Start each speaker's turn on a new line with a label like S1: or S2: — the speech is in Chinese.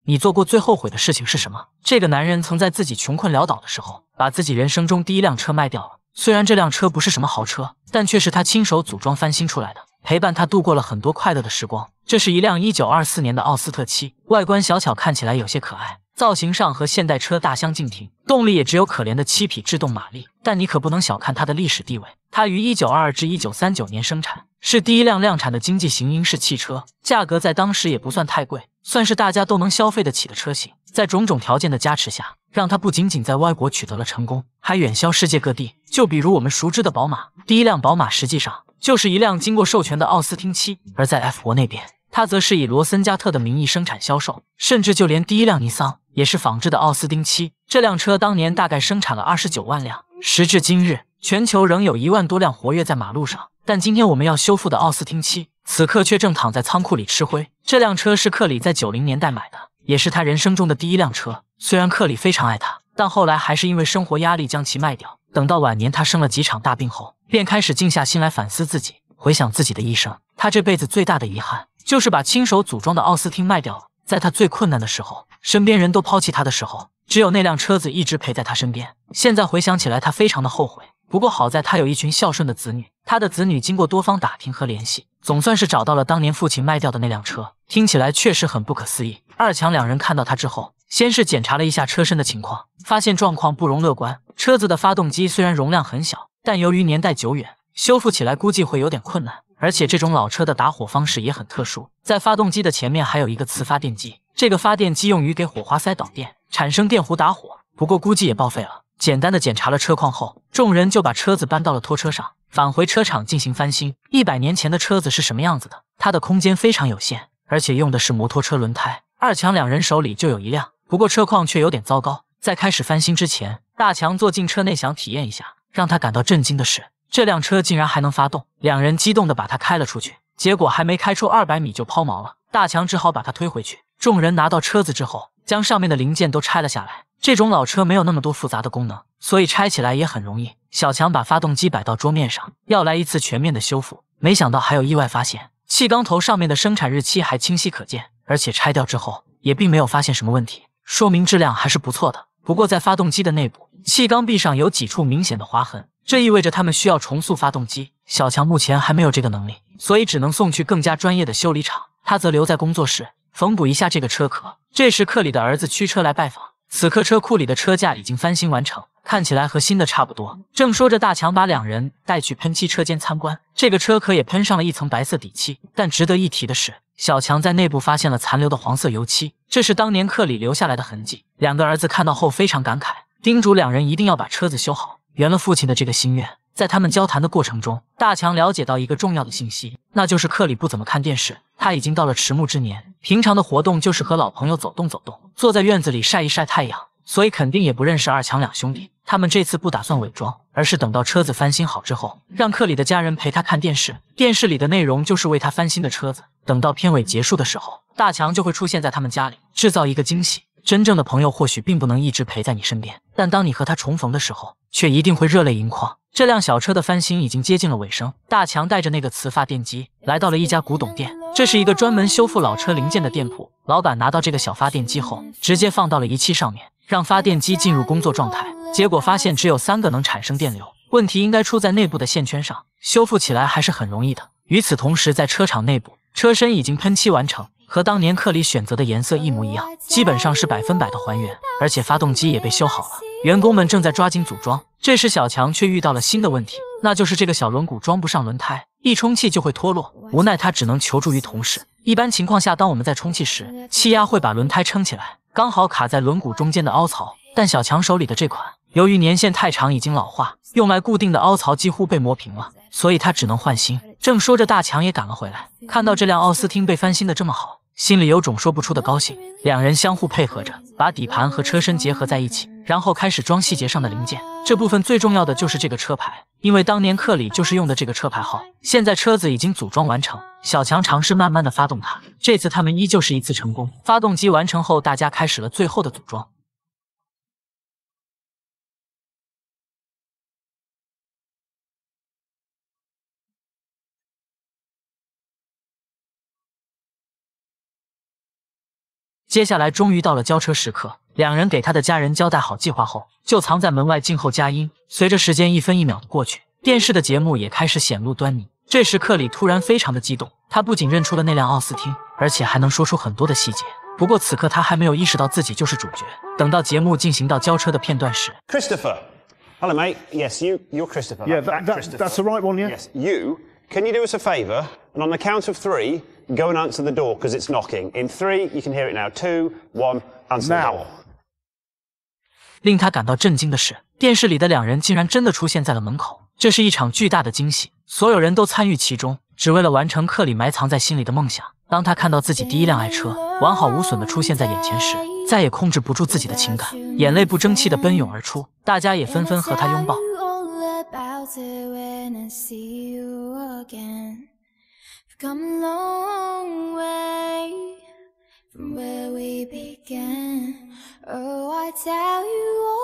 S1: 你做过最后悔的事情是什么？这个男人曾在自己穷困潦倒的时候，把自己人生中第一辆车卖掉了。虽然这辆车不是什么豪车，但却是他亲手组装翻新出来的，陪伴他度过了很多快乐的时光。这是一辆1924年的奥斯特7，外观小巧，看起来有些可爱。造型上和现代车大相径庭，动力也只有可怜的7匹制动马力，但你可不能小看它的历史地位。它于1922至1939年生产，是第一辆量产的经济型英式汽车，价格在当时也不算太贵，算是大家都能消费得起的车型。在种种条件的加持下，让它不仅仅在外国取得了成功，还远销世界各地。就比如我们熟知的宝马，第一辆宝马实际上就是一辆经过授权的奥斯汀7，而在 F 国那边，它则是以罗森加特的名义生产销售，甚至就连第一辆尼桑也是仿制的奥斯汀7。这辆车当年大概生产了29万辆，时至今日，全球仍有1万多辆活跃在马路上。但今天我们要修复的奥斯汀7，此刻却正躺在仓库里吃灰。这辆车是克里在90年代买的，也是他人生中的第一辆车。虽然克里非常爱它，但后来还是因为生活压力将其卖掉。等到晚年他生了几场大病后，便开始静下心来反思自己，回想自己的一生。他这辈子最大的遗憾就是把亲手组装的奥斯汀卖掉了。在他最困难的时候，身边人都抛弃他的时候，只有那辆车子一直陪在他身边。现在回想起来，他非常的后悔。不过好在他有一群孝顺的子女，他的子女经过多方打听和联系，总算是找到了当年父亲卖掉的那辆车。听起来确实很不可思议。二强两人看到他之后，先是检查了一下车身的情况，发现状况不容乐观。车子的发动机虽然容量很小，但由于年代久远，修复起来估计会有点困难。而且这种老车的打火方式也很特殊，在发动机的前面还有一个磁发电机，这个发电机用于给火花塞导电，产生电弧打火，不过估计也报废了。简单的检查了车况后，众人就把车子搬到了拖车上，返回车厂进行翻新。100年前的车子是什么样子的？它的空间非常有限，而且用的是摩托车轮胎。二强两人手里就有一辆，不过车况却有点糟糕。在开始翻新之前，大强坐进车内想体验一下，让他感到震惊的是，这辆车竟然还能发动。两人激动地把它开了出去，结果还没开出200米就抛锚了。大强只好把它推回去。众人拿到车子之后，将上面的零件都拆了下来。这种老车没有那么多复杂的功能，所以拆起来也很容易。小强把发动机摆到桌面上，要来一次全面的修复。没想到还有意外发现，气缸头上面的生产日期还清晰可见，而且拆掉之后也并没有发现什么问题，说明质量还是不错的。不过在发动机的内部，气缸壁上有几处明显的划痕，这意味着他们需要重塑发动机。小强目前还没有这个能力，所以只能送去更加专业的修理厂，他则留在工作室缝补一下这个车壳。这时克里的儿子驱车来拜访，此刻车库里的车架已经翻新完成，看起来和新的差不多。正说着，大强把两人带去喷漆车间参观，这个车壳也喷上了一层白色底漆。但值得一提的是，小强在内部发现了残留的黄色油漆，这是当年克里留下来的痕迹。两个儿子看到后非常感慨，叮嘱两人一定要把车子修好，圆了父亲的这个心愿。在他们交谈的过程中，大强了解到一个重要的信息，那就是克里不怎么看电视，他已经到了迟暮之年，平常的活动就是和老朋友走动走动，坐在院子里晒一晒太阳，所以肯定也不认识二强两兄弟。他们这次不打算伪装，而是等到车子翻新好之后，让克里的家人陪他看电视，电视里的内容就是为他翻新的车子。等到片尾结束的时候，大强就会出现在他们家里，制造一个惊喜。真正的朋友或许并不能一直陪在你身边，但当你和他重逢的时候，却一定会热泪盈眶。这辆小车的翻新已经接近了尾声，大强带着那个磁发电机来到了一家古董店，这是一个专门修复老车零件的店铺。老板拿到这个小发电机后，直接放到了仪器上面，让发电机进入工作状态，结果发现只有3个能产生电流，问题应该出在内部的线圈上，修复起来还是很容易的。与此同时，在车厂内部，车身已经喷漆完成，和当年克里选择的颜色一模一样，基本上是100%的还原，而且发动机也被修好了。员工们正在抓紧组装，这时小强却遇到了新的问题，那就是这个小轮毂装不上轮胎，一充气就会脱落。无奈他只能求助于同事。一般情况下，当我们在充气时，气压会把轮胎撑起来，刚好卡在轮毂中间的凹槽，但小强手里的这款由于年限太长已经老化，用来固定的凹槽几乎被磨平了，所以他只能换新。正说着，大强也赶了回来，看到这辆奥斯汀被翻新的这么好，心里有种说不出的高兴。两人相互配合着，把底盘和车身结合在一起，然后开始装细节上的零件。这部分最重要的就是这个车牌，因为当年克里就是用的这个车牌号。现在车子已经组装完成，小强尝试慢慢的发动它，这次他们依旧是一次成功。发动机完成后，大家开始了最后的组装。接下来终于到了交车时刻，两人给他的家人交代好计划后，就藏在门外静候佳音。随着时间一分一秒的过去，电视的节目也开始显露端倪。这时克里突然非常的激动，他不仅认出了那辆奥斯汀，而且还能说出很多的细节。不过此刻他还没有意识到自己就是主角。等到节目进行到交车的片段时
S2: ，Christopher, hello mate. Yes, you're Christopher.
S3: Yeah,
S2: Christopher.
S3: that's the right one, yeah.
S2: Yes, you. Can you do us a favour? And on the count of 3, go and answer the door because it's knocking. In 3, you can hear it now. 2, 1, answer the door.
S1: 令他感到震惊的是，电视里的两人竟然真的出现在了门口。这是一场巨大的惊喜，所有人都参与其中，只为了完成克里埋藏在心里的梦想。当他看到自己第一辆爱车完好无损地出现在眼前时，再也控制不住自己的情感，眼泪不争气地奔涌而出。大家也纷纷和他拥抱。
S4: From where we began, oh, I tell you all